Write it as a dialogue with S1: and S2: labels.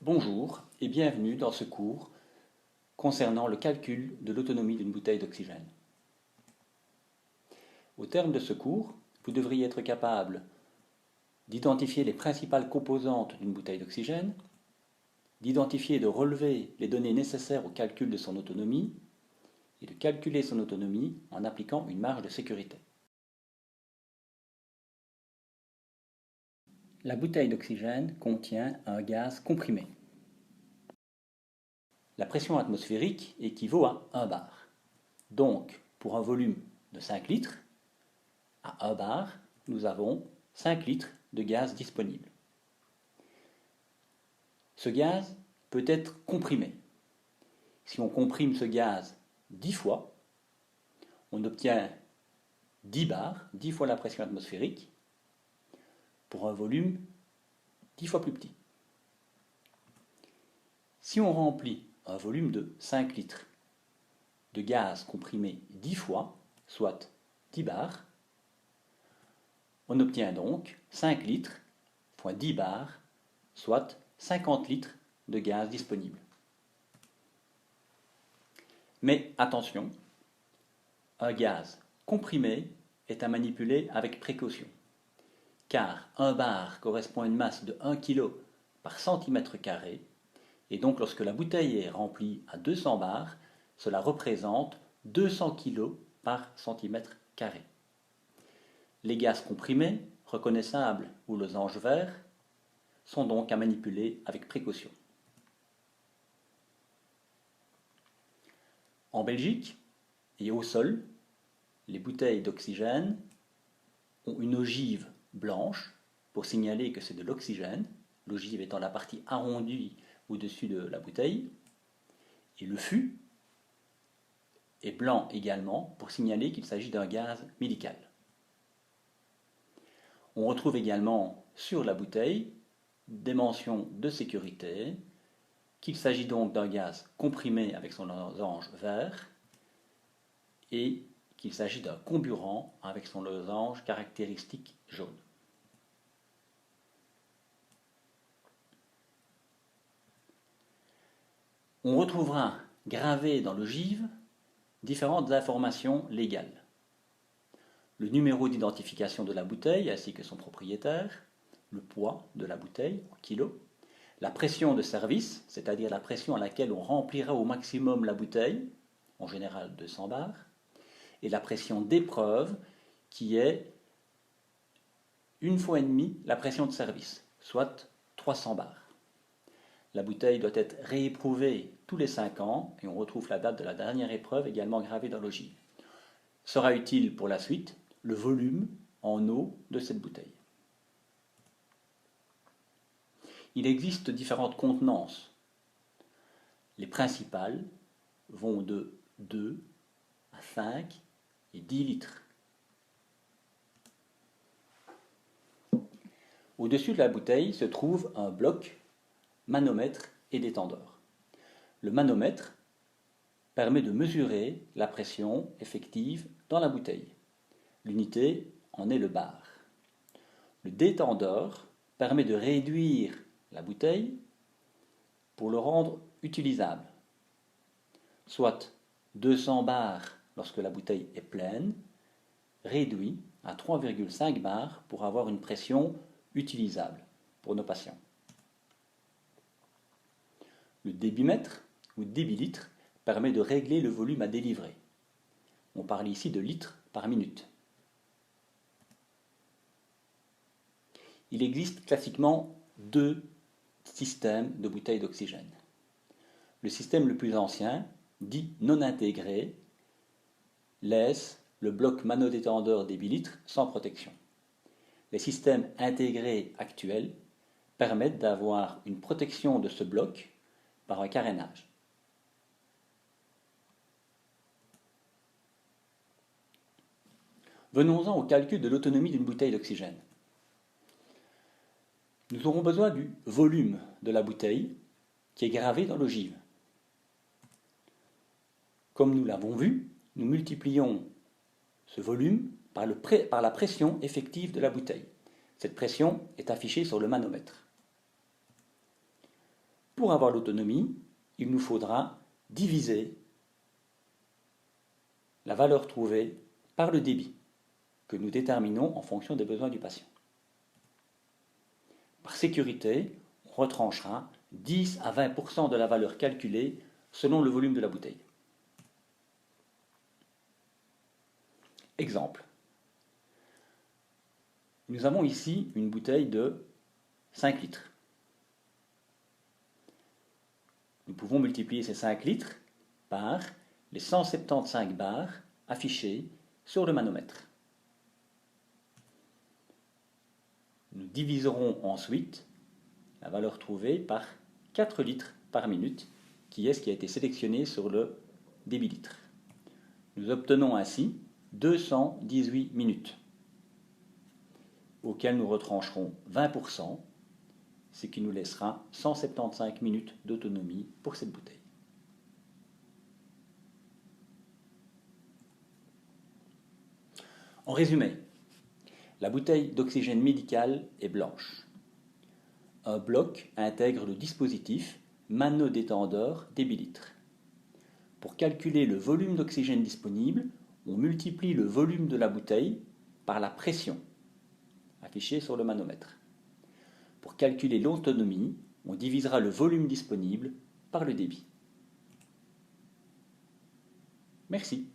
S1: Bonjour et bienvenue dans ce cours concernant le calcul de l'autonomie d'une bouteille d'oxygène. Au terme de ce cours, vous devriez être capable d'identifier les principales composantes d'une bouteille d'oxygène, d'identifier et de relever les données nécessaires au calcul de son autonomie et de calculer son autonomie en appliquant une marge de sécurité. La bouteille d'oxygène contient un gaz comprimé. La pression atmosphérique équivaut à 1 bar. Donc, pour un volume de 5 litres, à 1 bar, nous avons 5 litres de gaz disponible. Ce gaz peut être comprimé. Si on comprime ce gaz 10 fois, on obtient 10 bars, 10 fois la pression atmosphérique, pour un volume 10 fois plus petit. Si on remplit un volume de 5 litres de gaz comprimé 10 fois, soit 10 bars, on obtient donc 5 litres fois 10 bars, soit 50 litres de gaz disponible. Mais attention, un gaz comprimé est à manipuler avec précaution, car 1 bar correspond à une masse de 1 kg par centimètre carré, et donc lorsque la bouteille est remplie à 200 bars, cela représente 200 kg par centimètre carré. Les gaz comprimés, reconnaissables ou losanges verts, sont donc à manipuler avec précaution. En Belgique et au sol, les bouteilles d'oxygène ont une ogive blanche pour signaler que c'est de l'oxygène, l'ogive étant la partie arrondie au-dessus de la bouteille, et le fût est blanc également pour signaler qu'il s'agit d'un gaz médical. On retrouve également sur la bouteille des mentions de sécurité, qu'il s'agit donc d'un gaz comprimé avec son losange vert et qu'il s'agit d'un comburant avec son losange caractéristique jaune. On retrouvera gravé dans l'ogive différentes informations légales. Le numéro d'identification de la bouteille ainsi que son propriétaire, le poids de la bouteille en kilos, la pression de service, c'est-à-dire la pression à laquelle on remplira au maximum la bouteille, en général 200 bars, et la pression d'épreuve qui est 1,5 fois la pression de service, soit 300 bars. La bouteille doit être rééprouvée tous les 5 ans et on retrouve la date de la dernière épreuve également gravée dans l'ogive. Sera utile pour la suite le volume en eau de cette bouteille. Il existe différentes contenances. Les principales vont de 2 à 5 et 10 litres. Au-dessus de la bouteille se trouve un bloc manomètre et détendeur. Le manomètre permet de mesurer la pression effective dans la bouteille. L'unité en est le bar. Le détendeur permet de réduire la bouteille pour le rendre utilisable, soit 200 bars lorsque la bouteille est pleine, réduit à 3,5 bars pour avoir une pression utilisable pour nos patients. Le débitmètre ou débilitre permet de régler le volume à délivrer. On parle ici de litres par minute. Il existe classiquement deux systèmes de bouteilles d'oxygène. Le système le plus ancien, dit non intégré, laisse le bloc manodétendeur débilitre sans protection. Les systèmes intégrés actuels permettent d'avoir une protection de ce bloc par un carénage. Venons-en au calcul de l'autonomie d'une bouteille d'oxygène. Nous aurons besoin du volume de la bouteille qui est gravé dans l'ogive. Comme nous l'avons vu, nous multiplions ce volume par la pression effective de la bouteille. Cette pression est affichée sur le manomètre. Pour avoir l'autonomie, il nous faudra diviser la valeur trouvée par le débit, que nous déterminons en fonction des besoins du patient. Par sécurité, on retranchera 10 à 20% de la valeur calculée selon le volume de la bouteille. Exemple. Nous avons ici une bouteille de 5 litres. Nous pouvons multiplier ces 5 litres par les 175 bars affichés sur le manomètre. Nous diviserons ensuite la valeur trouvée par 4 litres par minute, qui est ce qui a été sélectionné sur le débit-litre. Nous obtenons ainsi 218 minutes, auxquelles nous retrancherons 20%, ce qui nous laissera 175 minutes d'autonomie pour cette bouteille. En résumé, la bouteille d'oxygène médical est blanche. Un bloc intègre le dispositif manodétendeur débit-litre. Pour calculer le volume d'oxygène disponible, on multiplie le volume de la bouteille par la pression affichée sur le manomètre. Pour calculer l'autonomie, on divisera le volume disponible par le débit. Merci.